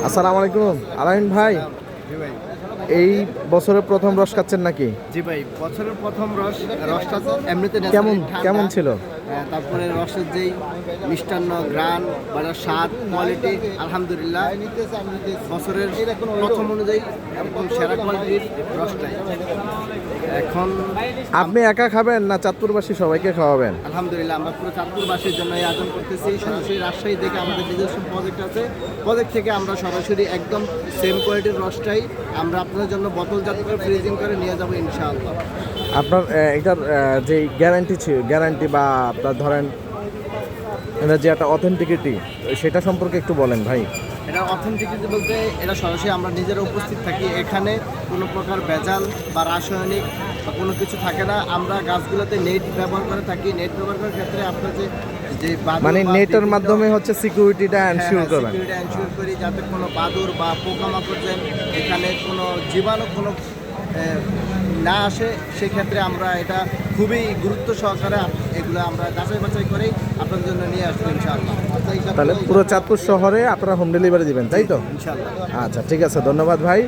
আসসালামু আলাইকুম আলামিন ভাই, জি ভাই। এই বছরের প্রথম রস খাচ্ছেন নাকি? জি ভাই, বছরের প্রথম রসটা তো এমনিতে কেমন ঠান্ডা। কেমন ছিল? তারপরে রসের যেই মিষ্টান্ন গ্রান বা স্বাদ কোয়ালিটি আলহামদুলিল্লাহ বছরের প্রথম অনুযায়ী একদম সেরা কোয়ালিটির রসটাই। এখন আপনি একা খাবেন না চাঁদপুরবাসী সবাইকে খাওয়াবেন? আলহামদুলিল্লাহ আমরা পুরো চাঁদপুরবাসীর জন্য এই আয়োজন করতেছি। সরাসরি রাজশাহী থেকে আমাদের নিজস্ব প্রজেক্ট আছে, প্রজেক্ট থেকে আমরা সরাসরি একদম সেম কোয়ালিটির রসটাই আমরা আপনাদের জন্য বোতলজাত করে ফ্রিজিং করে নিয়ে যাবো ইনশাআল্লাহ। আপনার এটার যে গ্যারান্টি বা আপনার ধরেন এটা যে একটা অথেন্টিকিটি সেটা সম্পর্কে একটু বলেন ভাই। এটা অথেন্টিকিটি বলতে এটা সরাসরি আমরা নিজেরা উপস্থিত থাকি, এখানে কোনো প্রকার ভেজাল বা রাসায়নিক বা কোনো কিছু থাকে না। আমরা গাছগুলোতে নেট ব্যবহার করে থাকি, নেট ব্যবহার করার ক্ষেত্রে আপনার যে যে বাদুড় মানে বা নেটের বিভিন্ন- মাধ্যমে হচ্ছে সিকিউরিটিটা এনশিওর করবেন। সিকিউরিটি এনশিওর করি যাতে কোনো বাদুড় বা পোকামাকড় যেন এখানে কোনো জীবাণু কোনো না আসে। সেক্ষেত্রে আমরা এটা খুবই গুরুত্ব সহকারে এগুলো আমরা যাচাই বাছাই করেই আপনাদের জন্য নিয়ে আসবো ইনশাআল্লাহ। তাহলে পুরো চাঁদপুর শহরে আপনারা হোম ডেলিভারি দিবেন, তাই তো? ইনশাআল্লাহ। আচ্ছা ঠিক আছে, ধন্যবাদ ভাই।